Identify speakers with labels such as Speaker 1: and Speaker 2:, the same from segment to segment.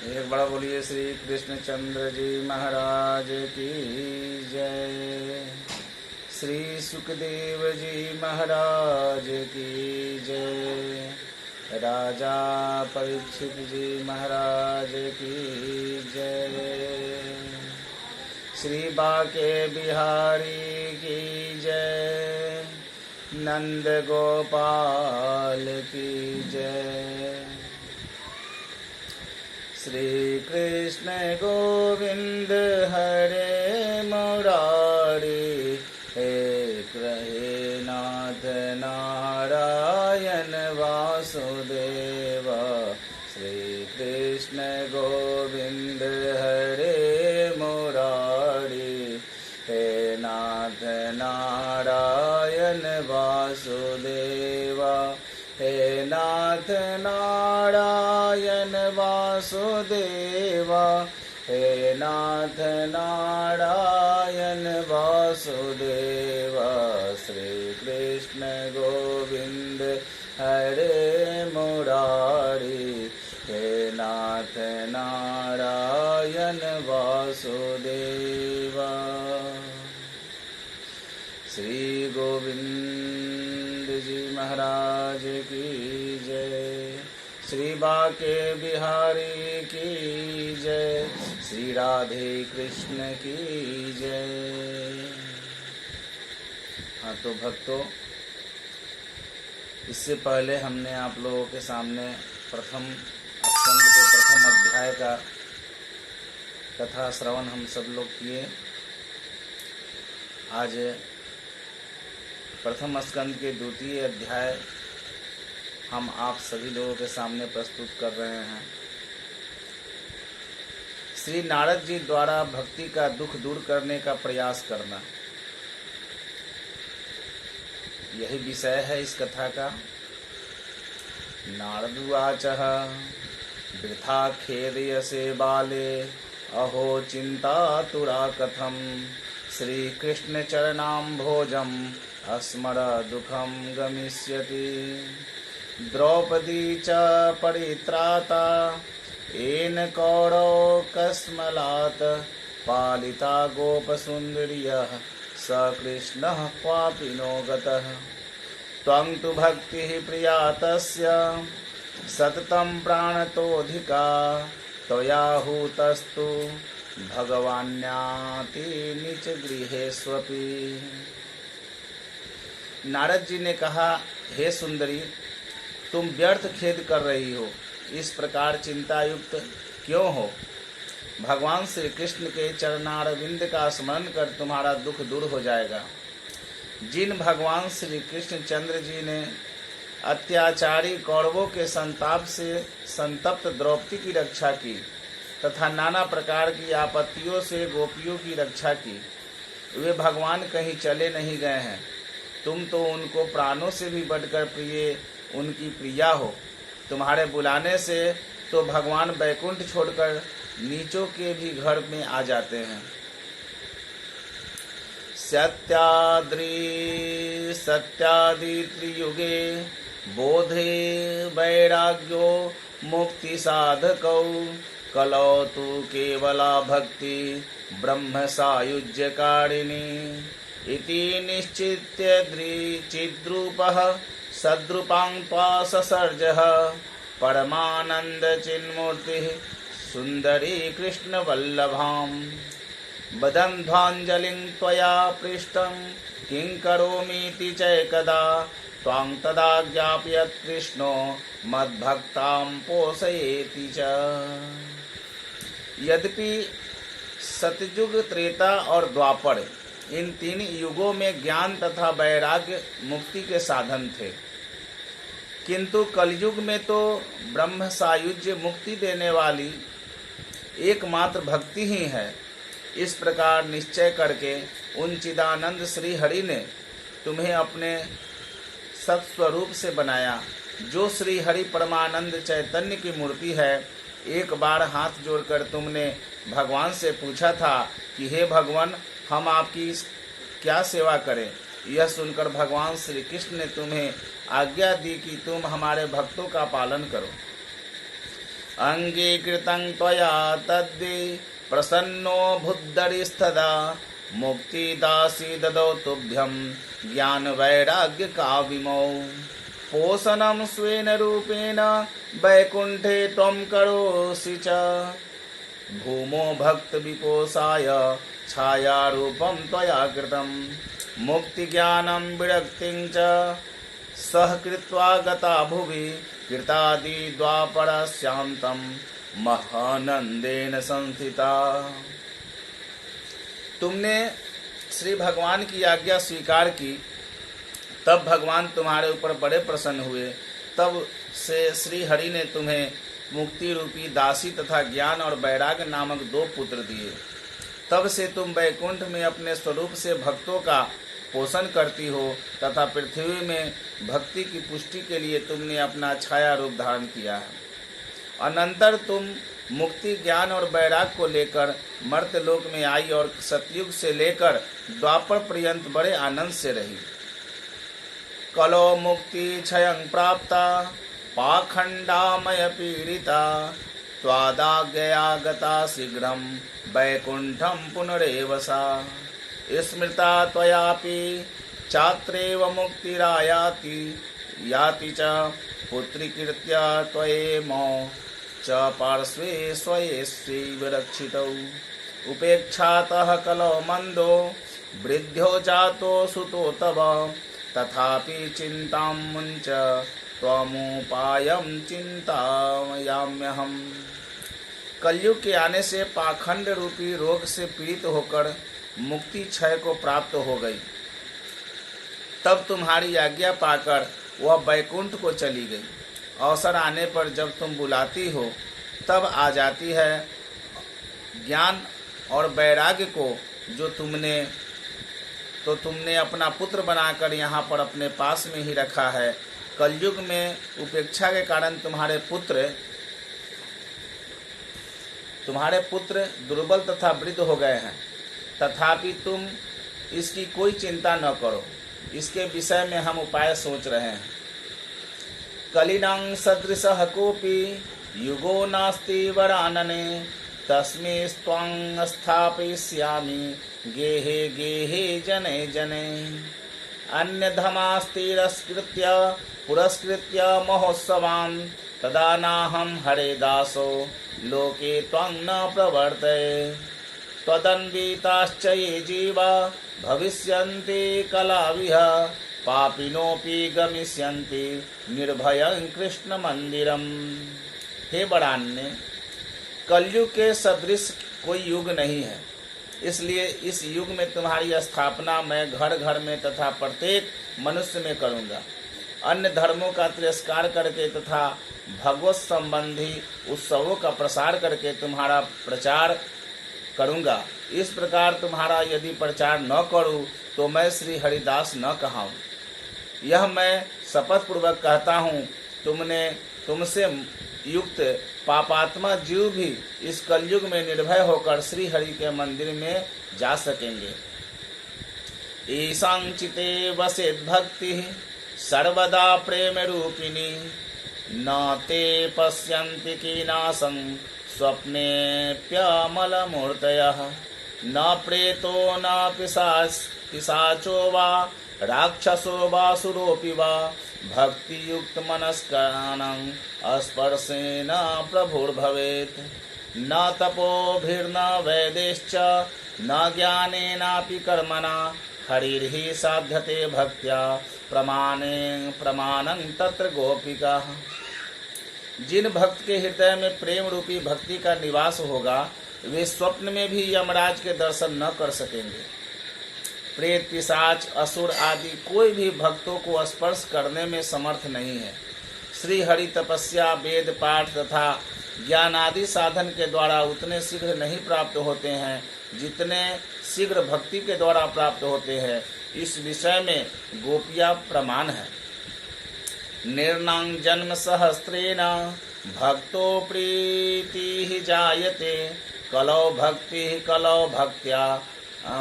Speaker 1: एक बड़ा बोलिए श्री कृष्णचंद्र जी महाराज की जय। श्री सुखदेव जी महाराज की जय। राजा परीक्षित जी महाराज की जय। श्री बाके बिहारी की जय। नंद गोपाल की जय। श्री कृष्ण गोविंद हरे मुरारी, एक रहे नाथ नारायण वासुदेव। श्री कृष्ण गोविंद हरे मुरारी, हे नाथ नारायण वासुदेव। हे नाथ नारायण वासुदेव। हे नाथ नारायण वासुदेव। श्री कृष्ण गोविंद हरे मुरारी, हे नाथ नारायण वासुदेव। श्री गोविंद जी महाराज की जय। श्री बाके बिहारी की जय। श्री राधे कृष्ण की जय। हाँ तो भक्तों, इससे पहले हमने आप लोगों के सामने प्रथम स्कंद के प्रथम अध्याय का कथा श्रवण हम सब लोग किए। आज प्रथम स्कंद के द्वितीय अध्याय हम आप सभी लोगों के सामने प्रस्तुत कर रहे हैं। श्री नारद जी द्वारा भक्ति का दुख दूर करने का प्रयास करना, यही विषय है इस कथा का। नारदुवाचः वृथा खेदयसे बाले, अहो चिंतातुरा कथम। श्री कृष्ण चरणाम्भोजम् अस्मर दुखम गमिष्यति। द्रौपदी च परित्राता, येन कौरव कस्मलात्। पालिता गोपसुन्दर्यः, स कृष्णः क्वापि नो गतः। त्वं तु भक्तिः प्रिया तस्य, सततं प्राणतोऽधिका। त्वया हूतस्तु भगवान्याति नीच गृहेष्वपि। नारद जी ने कहा, हे सुंदरी, तुम व्यर्थ खेद कर रही हो, इस प्रकार चिंतायुक्त क्यों हो? भगवान श्री कृष्ण के चरणारविंद का स्मरण कर तुम्हारा दुख दूर हो जाएगा। जिन भगवान श्री कृष्ण चंद्र जी ने अत्याचारी कौरवों के संताप से संतप्त द्रौपदी की रक्षा की तथा नाना प्रकार की आपत्तियों से गोपियों की रक्षा की, वे भगवान कहीं चले नहीं गए हैं। तुम तो उनको प्राणों से भी बढ़कर प्रिय उनकी प्रिया हो। तुम्हारे बुलाने से तो भगवान वैकुंठ छोड़कर नीचों के भी घर में आ जाते हैं। सत्यादि त्रियुगे बोधे वैराग्यो मुक्ति साधकौ। कलौ तु केवला भक्ति ब्रह्म सायुज्यकारिणी। इति निश्चित्य चिद्रूपः सद्रूपां ससर्जः। परमानंद चिन्मूर्तिः सुंदरी कृष्णवल्लभाम्। बदन्ध्वाञ्जलिं त्वया पृष्टं किं करोमीति चैकदा। त्वां तदा ज्ञापयत् कृष्णो मद्भक्तां पोषयेति च। यद्यपि सतयुग, त्रेता और द्वापर, इन तीन युगों में ज्ञान तथा वैराग्य मुक्ति के साधन थे, किंतु कलयुग में तो ब्रह्म सायुज्य मुक्ति देने वाली एकमात्र भक्ति ही है। इस प्रकार निश्चय करके उन चिदानंद श्री हरि ने तुम्हें अपने सत्स्वरूप से बनाया। जो श्री हरि परमानंद चैतन्य की मूर्ति है। एक बार हाथ जोड़कर तुमने भगवान से पूछा था कि हे भगवान, हम आपकी क्या सेवा करें। यह सुनकर भगवान श्री कृष्ण ने तुम्हें आज्ञा दी कि तुम हमारे भक्तों का पालन करो। अंगीकृतं त्वया तद्दि प्रसन्नो भुद्धरिस्तदा मुक्तिदासी ददौ तुभ्यं ज्ञान वैराग्य काविमौ पोषणं स्वेन रूपेण वैकुंठे त्वं करोसि च भूमो भक्त विपोषाय छायारूपं त्वया कृतं मुक्तिज्ञानं विरक्तिं च सह कृत्वा गता भुवि कृतादि द्वापरस्यान्तं महानंदेन संस्थिता। तुमने श्री भगवान की आज्ञा स्वीकार की, तब भगवान तुम्हारे ऊपर बड़े प्रसन्न हुए। तब से श्री हरि ने तुम्हें मुक्ति रूपी दासी तथा ज्ञान और वैराग्य नामक 2 पुत्र दिए। तब से तुम वैकुंठ में अपने स्वरूप से भक्तों का पोषण करती हो तथा पृथ्वी में भक्ति की पुष्टि के लिए तुमने अपना छाया रूप धारण किया है। अनंतर तुम मुक्ति ज्ञान और वैराग्य को लेकर मर्त्यलोक में आई और सतयुग से लेकर द्वापर पर्यंत बड़े आनंद से रही। कलो मुक्ति क्षयं प्राप्ता पाखंडामय पीड़िता त्वादाज्ञया गता शीघ्रं वैकुंठं पुनरेव सा स्मृता त्वयापि चात्रेव मुक्तिरायाति याति च पुत्रीकृत्या त्वयेमो च पार्श्वे स्वयेष्वैव रक्षितौ उपेक्षातः कलौ मंदो वृद्धो जातो सुतो तव तथापि चिंतां मुञ्च त्वमुपायं चिंतामयाम्यहम्। कलयुग के आने से पाखंड रूपी रोग से पीड़ित होकर मुक्ति क्षय को प्राप्त हो गई। तब तुम्हारी आज्ञा पाकर वह बैकुंठ को चली गई। अवसर आने पर जब तुम बुलाती हो तब आ जाती है। ज्ञान और वैराग्य को जो तुमने अपना पुत्र बनाकर यहाँ पर अपने पास में ही रखा है। कलयुग में उपेक्षा के कारण तुम्हारे पुत्र दुर्बल तथा वृद्ध हो गए हैं, तथापि तुम इसकी कोई चिंता न करो। इसके विषय में हम उपाय सोच रहे हैं। कलिनं सदृशः कोऽपि युगो नास्ति वरानने तस्मिस्त्वं स्थापयिष्यामि गेहे गेहे जने जने अन्यधमास्तिरस्कृत्य पुरस्कृत्य महोत्सवान् तदा नाहं हरे दासो लोके त्वं न प्रवर्तये त्वदन्विताश्च ये जीवा भविष्यन्ति कलाविह पापिनोऽपि गमिष्यन्ति निर्भयं कृष्ण मंदिरम। हे बड़ान्य, कलयुग के सदृश कोई युग नहीं है, इसलिए इस युग में तुम्हारी स्थापना मैं घर घर में तथा प्रत्येक मनुष्य में करूँगा। अन्य धर्मों का तिरस्कार करके तथा भगवत संबंधी उत्सवों का प्रसार करके तुम्हारा प्रचार करूँगा। इस प्रकार तुम्हारा यदि प्रचार न करूँ तो मैं श्री हरिदास न कहाऊँ। यह मैं शपथ पूर्वक कहता हूँ। तुमसे युक्त पापात्मा जीव भी इस कलयुग में निर्भय होकर श्री हरि के मंदिर में जा सकेंगे। ईशां चिते वसेत् भक्ति सर्वदा प्रेम रूपिणी न ते पश्यन्ति कीनाशं स्वप्नेऽप्यमलमूर्तयः न प्रेतो न पिशाचो वा राक्षसो वासुरोऽपि वा भक्तियुक्त मनस्कानां स्पर्शेन प्रभुर्भवेत् न तपोभिर्न वैदेश्च न ज्ञानेनापि कर्मणा हरिर्हि साध्यते भक्त्या प्रमाणं तत्र गोपिका। जिन भक्त के हृदय में प्रेम रूपी भक्ति का निवास होगा वे स्वप्न में भी यमराज के दर्शन न कर सकेंगे। प्रेत पिशाच असुर आदि कोई भी भक्तों को स्पर्श करने में समर्थ नहीं है। श्री हरि तपस्या वेद पाठ तथा ज्ञान आदि साधन के द्वारा उतने शीघ्र नहीं प्राप्त होते हैं जितने शीघ्र भक्ति के द्वारा प्राप्त होते हैं। इस विषय में गोपिया प्रमाण है। निर्णां जन्म सहस्रेण भक्तो प्रीति जायते कलौ भक्ति कलौ भक्त्या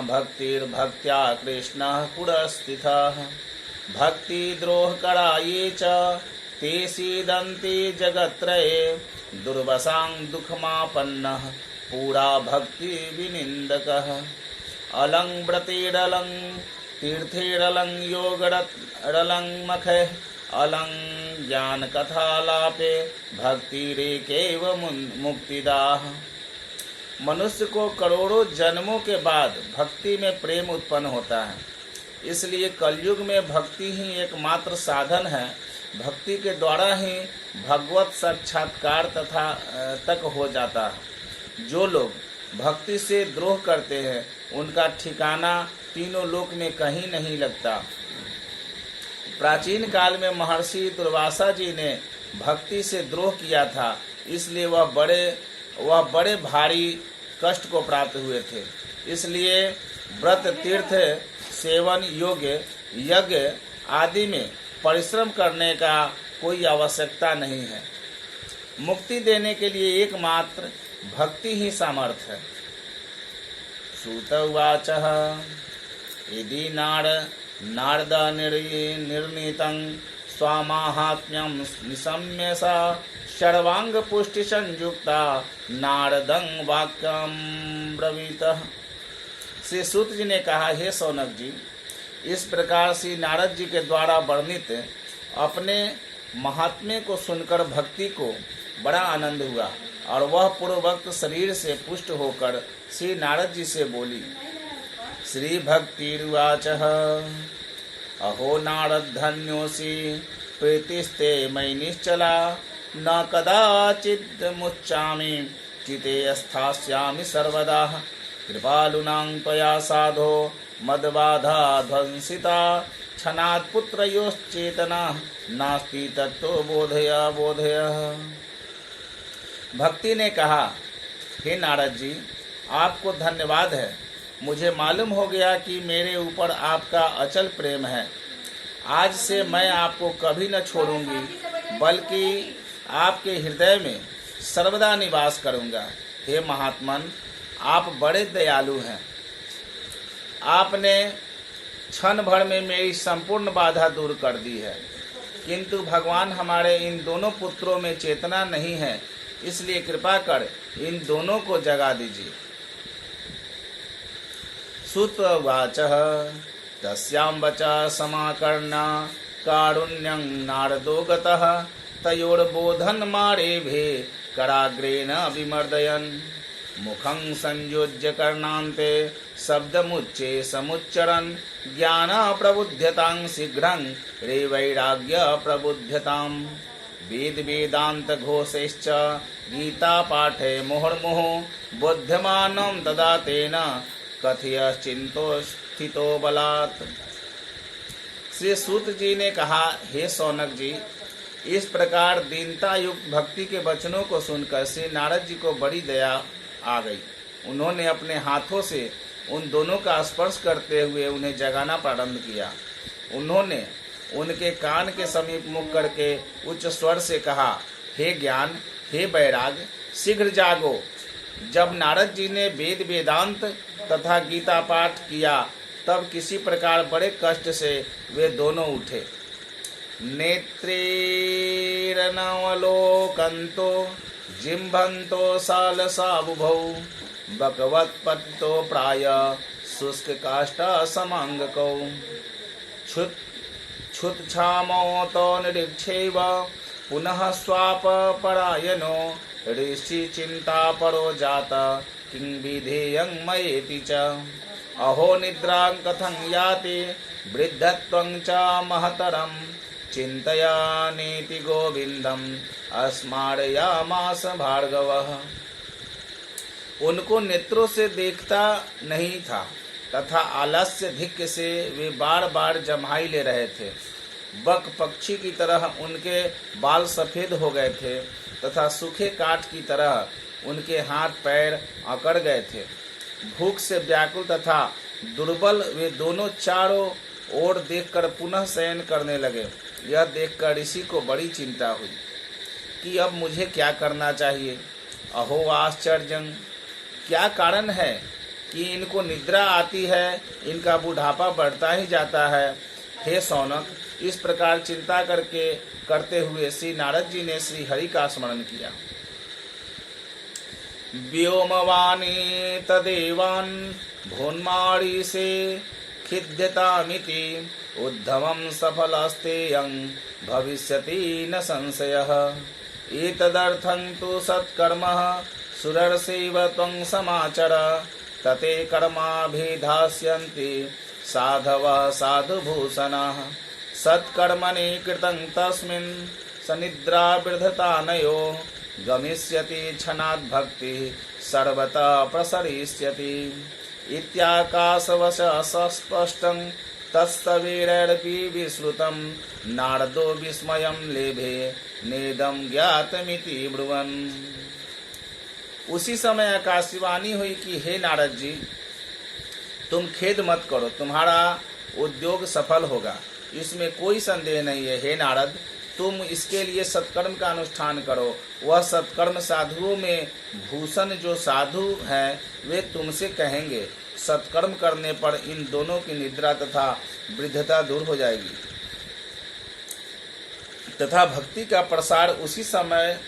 Speaker 1: भक्तिर्भक्त्या कृष्ण पुरस्थितः भक्ति द्रोह कराये च ते सीदन्ति जगत्त्रये दुर्वसां दुःखमापन्नः पूरा भक्ति विनिन्दकः अलं व्रतेरलं तीर्थेरलं योगरलं मखैः अलं ज्ञान कथालापे भक्तिरेकैव मुक्तिदाः। मनुष्य को करोड़ों जन्मों के बाद भक्ति में प्रेम उत्पन्न होता है, इसलिए कलयुग में भक्ति ही एकमात्र साधन है। भक्ति के द्वारा ही भगवत साक्षात्कार तक हो जाता है। जो लोग भक्ति से द्रोह करते हैं उनका ठिकाना तीनों लोक में कहीं नहीं लगता। प्राचीन काल में महर्षि दुर्वासा जी ने भक्ति से द्रोह किया था, इसलिए वह बड़े भारी कष्ट को प्राप्त हुए थे। इसलिए व्रत, तीर्थ, सेवन, योग, यज्ञ आदि में परिश्रम करने का कोई आवश्यकता नहीं है। मुक्ति देने के लिए एकमात्र भक्ति ही सामर्थ्य है। सूत उवाचः यदि नारद निर्णीतं स्वामाहात्म्यं निशम्य सा सर्वांग पुष्टि संयुक्ता नारदं वाक्यं ब्रवीतः। श्री सूत जी ने कहा, हे सौनक जी, इस प्रकार श्री नारद जी के द्वारा वर्णित अपने महात्म्य को सुनकर भक्ति को बड़ा आनंद हुआ और वह पूर्ववक्त शरीर से पुष्ट होकर श्री नारद जी से बोली। श्री भक्तिरुवाचः अहो नारद धन्योऽसि प्रीतिस्ते मयि निश्चला न कदाचित् मुच्चामि चिते स्थास्यामि सर्वदा कृपालूनां त्वया साधो मदबाधा ध्वंसिता क्षणात् पुत्रयोश्चेतना नास्ति तत्तो बोधय बोधय। भक्ति ने कहा, हे नारद जी, आपको धन्यवाद है। मुझे मालूम हो गया कि मेरे ऊपर आपका अचल प्रेम है। आज से मैं आपको कभी न छोड़ूंगी, बल्कि आपके हृदय में सर्वदा निवास करूंगा। हे महात्मन, आप बड़े दयालु हैं। आपने क्षण भर में मेरी संपूर्ण बाधा दूर कर दी है, किंतु भगवान हमारे इन दोनों पुत्रों में चेतना नहीं है, इसलिए कृपा कर इन दोनों को जगा दीजिए। सुत वाचः तस्यां वचः समाकर्ण्य कारुण्यं नारदो गतः तयोर्बोधन मारेभे कराग्रेण विमर्दयन् मुखं संयोज्य कर्णान्ते शब्दमुच्चे समुच्चरन् ज्ञान प्रबुध्यतां शीघ्रं रे वैराग्य प्रबुध्यताम् वेद वेदांत घोषैश्च गीता पाठे मुहुर्मुहुः बोध्यमानं तदा तेन कथयश्चिन्तो स्थितो बलात्। श्री सूत जी ने कहा, हे सौनक जी, इस प्रकार दीनता युक्त भक्ति के वचनों को सुनकर श्री नारद जी को बड़ी दया आ गई। उन्होंने अपने हाथों से उन दोनों का स्पर्श करते हुए उन्हें जगाना प्रारंभ किया। उन्होंने उनके कान के समीप मुख करके उच्च स्वर से कहा, हे ज्ञान, हे वैराग, शीघ्र जागो। जब नारद जी ने वेद वेदांत तथा गीता पाठ किया, तब किसी प्रकार बड़े कष्ट से वे दोनों उठे। नेत्रेरनवलोकन्तो जिम्भन्तो सालसाबुभौ भगवत्पतितो प्राय शुष्क काष्ठा समांगकौ क्षुत्क्षामोतो निरीक्षेव पुनः स्वाप परायणो ऋषि चिंता परो जाता किं विधेयं मयेति च अहो निद्रां कथं याति वृद्धत्वं च महतरं चिंतयानीति गोविंदम अस्मारयामास भार्गवः। उनको नेत्रों से देखता नहीं था तथा आलस्य धिक्य से वे बार बार जम्हाई ले रहे थे। बक पक्षी की तरह उनके बाल सफेद हो गए थे तथा सूखे काठ की तरह उनके हाथ पैर अकड़ गए थे। भूख से व्याकुल तथा दुर्बल वे दोनों चारों ओर देखकर पुनः शयन करने लगे। यह देखकर ऋषि को बड़ी चिंता हुई कि अब मुझे क्या करना चाहिए। अहो आश्चर्यं, क्या कारण है कि इनको निद्रा आती है, इनका बुढ़ापा बढ़ता ही जाता है। हे सौनक, इस प्रकार चिंता करते हुए श्री नारद जी ने श्री हरि का स्मरण किया। व्योमवाणी तदेवान् भून्मारीसे खिद्यतामिति उद्धमं सफलस्तेयं भविष्यति न संशयः। एतदर्थं तु सत्कर्मः सुरर्षैव त्वं समाचर तते कर्माभिधास्यन्ति साधवः साधुभूषणाः। सत्कर्मणि कृतं तस्मिन् सनिद्रावृद्धतानयो गमिष्यति क्षणात् भक्तिः सर्वतः प्रसरिष्यति। इत्याकाशवशः सस्पष्टं तत्सवेरपि विश्रुतं नारदो विस्मयं लेभे नेदं ज्ञातमिति ब्रुवन्। उसी समय आकाशवाणी हुई कि हे नारद जी, तुम खेद मत करो, तुम्हारा उद्योग सफल होगा, इसमें कोई संदेह नहीं है। हे नारद, तुम इसके लिए सत्कर्म का अनुष्ठान करो। वह सत्कर्म साधुओं में भूषण जो साधु हैं वे तुमसे कहेंगे, सत्कर्म करने पर इन दोनों की निद्रा तथा वृद्धता दूर हो जाएगी तथा भक्ति का प्रसार उसी समय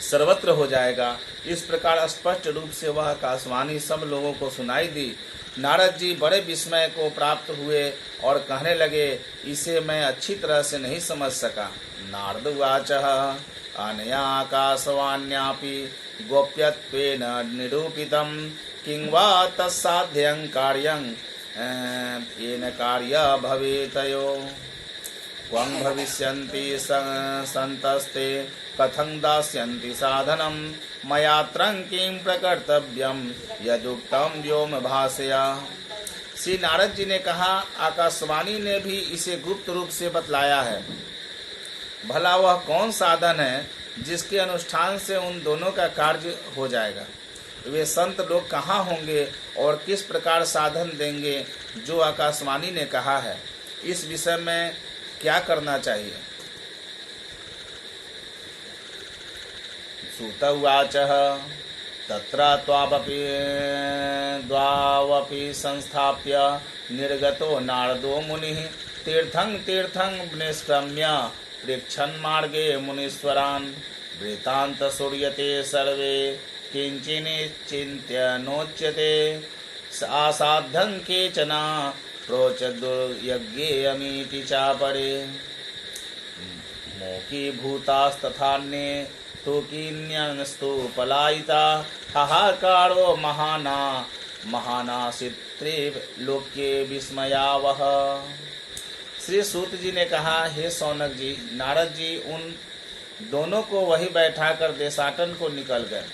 Speaker 1: सर्वत्र हो जाएगा। इस प्रकार स्पष्ट रूप से वह आकाशवाणी सब लोगों को सुनाई दी। नारद जी बड़े विस्मय को प्राप्त हुए और कहने लगे, इसे मैं अच्छी तरह से नहीं समझ सका। नारद उवाचः अनया आकाशवाण्यापि गोप्यत्वेन निरूपितं किं वा तत्साध्यं कार्यं येन कार्य भवेतयो क्वं भविष्यन्ति सन्तस्ते कथं दास्यन्ति साधनं मयात्रं किं प्रकर्तव्यं यदुक्तं व्योम भाषया। श्री नारद जी ने कहा, आकाशवाणी ने भी इसे गुप्त रूप से बतलाया है। भला वह कौन साधन है जिसके अनुष्ठान से उन दोनों का कार्य हो जाएगा? वे संत लोग कहाँ होंगे और किस प्रकार साधन देंगे जो आकाशवाणी ने कहा है? इस विषय में क्या करना चाहिए? सूत उवाचः तत्र द्वावपि संस्थाप्य निर्गतो नारदो मुनिः तीर्थं तीर्थं निष्क्रम्य पृच्छन् मार्गे मुनीश्वरान् वृत्तान्त सूर्यते सर्वे किंचिन्चिन्त्य नोच्यते आसाध्यं केचन प्रोचदुर्यज्ञेयमिति चापरे मोकीभूतास्तथान्ये तु किन्यस्तु पलायिता हाहाकारो महानासित्रे लोके विस्मयावह। श्री सूत जी ने कहा, हे सौनक जी, नारद जी उन दोनों को वही बैठाकर देशाटन को निकल गए।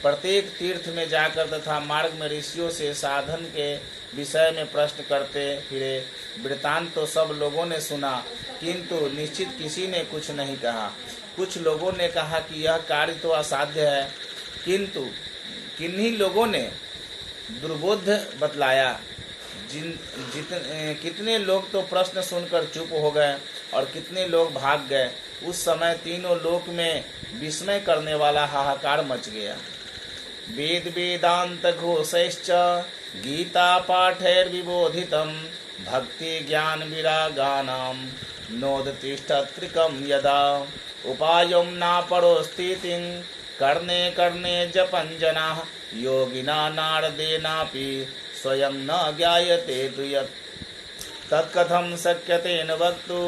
Speaker 1: प्रत्येक तीर्थ में जाकर तथा मार्ग में ऋषियों से साधन के विषय में प्रश्न करते फिरे। वृत्तांत तो सब लोगों ने सुना, किंतु निश्चित किसी ने कुछ नहीं कहा। कुछ लोगों ने कहा कि यह कार्य तो असाध्य है, किंतु किन्हीं लोगों ने दुर्बोध बतलाया। कितने लोग तो प्रश्न सुनकर चुप हो गए और कितने लोग भाग गए। उस समय तीनों लोक में विस्मय करने वाला हाहाकार मच गया। वेद वेदांत घोषैश्च गीता पाठैर्विबोधितं भक्ति ज्ञान विरागानां नोदतिष्ठत्रिकं यदा उपायं नापरोस्थितिं कर्णे कर्णे जपं जनाः योगिना नारदेनापि स्वयं न ज्ञायते तु यत् तत्कथं शक्यते न वक्तु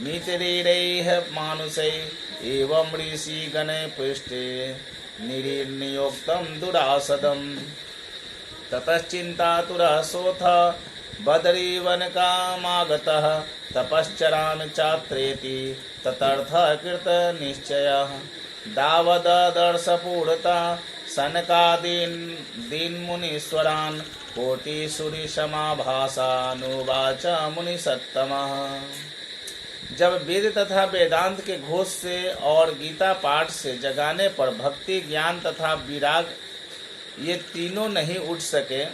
Speaker 1: मितिरेरैः मानुषैः एवं ऋषिगणे पृष्ठे निरीर्नियोक्तं दुरासदम् ततश्चिन्तातुरः सोऽथ बदरीवनकामागतः तपश्चरान् चात्रेति ततर्थः कृतनिश्चयः दावददर्शपूर्णता सनकादीन्मुनीश्वरान् कोटिसूरिसमाभासानुवाच मुनिसत्तमः। जब वेद तथा वेदांत के घोष से और गीता पाठ से जगाने पर भक्ति ज्ञान तथा विराग ये तीनों नहीं उठ सके,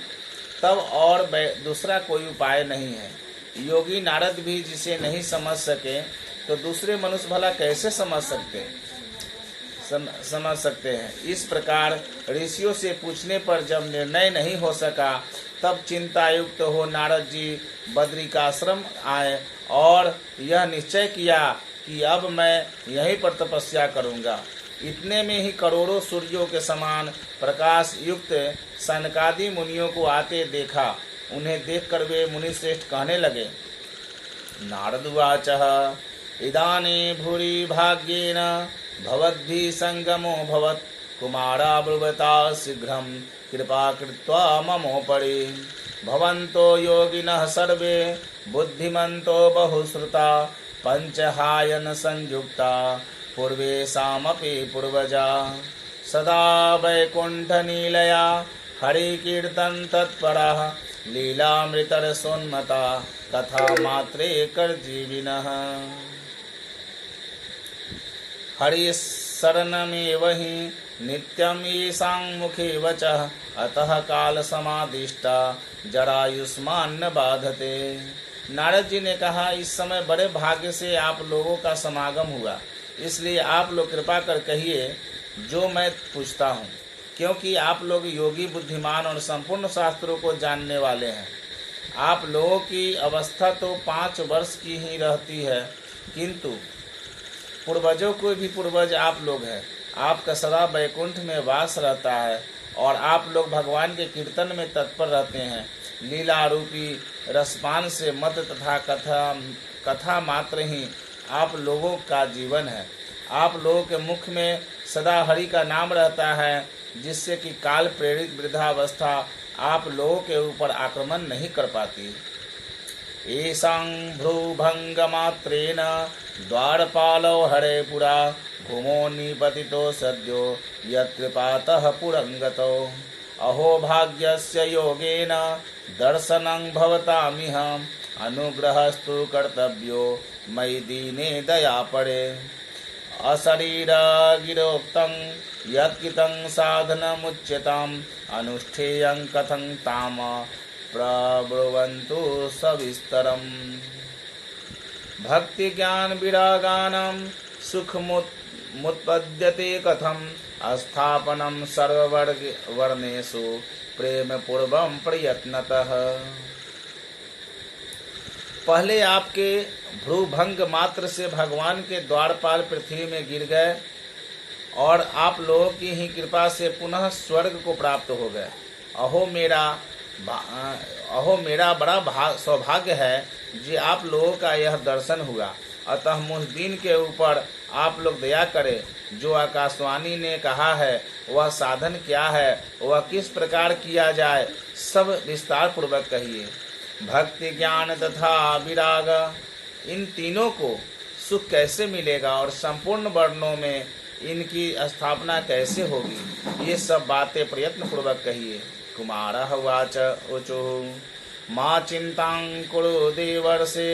Speaker 1: तब और दूसरा कोई उपाय नहीं है। योगी नारद भी जिसे नहीं समझ सके तो दूसरे मनुष्य भला कैसे समझ सकते हैं। इस प्रकार ऋषियों से पूछने पर जब निर्णय नहीं हो सका, तब चिंतायुक्त हो नारद जी बद्रिकाश्रम आए और यह निश्चय किया कि अब मैं यहीं पर तपस्या करूंगा। इतने में ही करोड़ों सूर्यों के समान प्रकाश युक्त सनकादि मुनियों को आते देखा। उन्हें देखकर वे मुनिश्रेष्ठ कहने लगे, नारदुवाचः इदानीं भूरि भाग्येन भवद्भिः संगमो भवत् कुमारा ब्रुवता शीघ्रं कृपा कृत्वा ममोपरि भवन्तो योगिनः सर्वे बुद्धिमन्तो बहुश्रुता पंचहायन संयुक्ता पूर्वेशामपि पूर्वजा सदा वैकुण्ठनीलया हरिकीर्तन तत्पराः लीलामृतरसोन्मता कथा मात्रे करजीविनः हरिशरणमेव हि नित्यं येषां मुखे वचः अतः काल समादिष्टा जरायुष्मान न बाधते। नारद जी ने कहा, इस समय बड़े भाग्य से आप लोगों का समागम हुआ, इसलिए आप लोग कृपा कर कहिए जो मैं पूछता हूँ, क्योंकि आप लोग योगी बुद्धिमान और संपूर्ण शास्त्रों को जानने वाले हैं। आप लोगों की अवस्था तो 5 वर्ष की ही रहती है, किंतु पूर्वजों को भी पूर्वज आप लोग हैं। आपका सदा वैकुंठ में वास रहता है और आप लोग भगवान के कीर्तन में तत्पर रहते हैं। लीला रूपी रसपान से मत तथा कथा मात्र ही आप लोगों का जीवन है। आप लोगों के मुख में सदा हरि का नाम रहता है, जिससे कि काल प्रेरित वृद्धावस्था आप लोगों के ऊपर आक्रमण नहीं कर पाती। येषां भ्रूभंगमात्रेण द्वारपालो हरे पुरा भूमो निपतितो सद्यो यत्कृपातः पुरंगतो अहो भाग्यस्य योगेन दर्शनं भवतामिहं अनुग्रहस्तु कर्तव्यो मयि दीने दया पड़े अशरीरगिरोक्तं यत्कितं साधनमुच्यताम् अनुष्ठेयं कथं ताम प्रब्रुवन्तु सविस्तरम्। भक्ति ज्ञान विरागानं सुखमुत्पद्यते कथं स्थापनं सर्ववर्णेषु प्रेम पूर्वं प्रयत्नतः। पहले आपके भ्रूभंग मात्र से भगवान के द्वारपाल पृथ्वी में गिर गए और आप लोगों की ही कृपा से पुनः स्वर्ग को प्राप्त हो गए। अहो मेरा बड़ा सौभाग्य है कि आप लोगों का यह दर्शन हुआ। अतः मुझ दीन के ऊपर आप लोग दया करें। जो आकाशवाणी ने कहा है वह साधन क्या है, वह किस प्रकार किया जाए, सब विस्तार पूर्वक कहिए। भक्ति ज्ञान तथा विराग, इन तीनों को सुख कैसे मिलेगा और संपूर्ण वर्णों में इनकी स्थापना कैसे होगी, ये सब बातें प्रयत्न पूर्वक कहिए। कुमारः उवाच ऊचुः मा चिंतां कुरु देवर्षे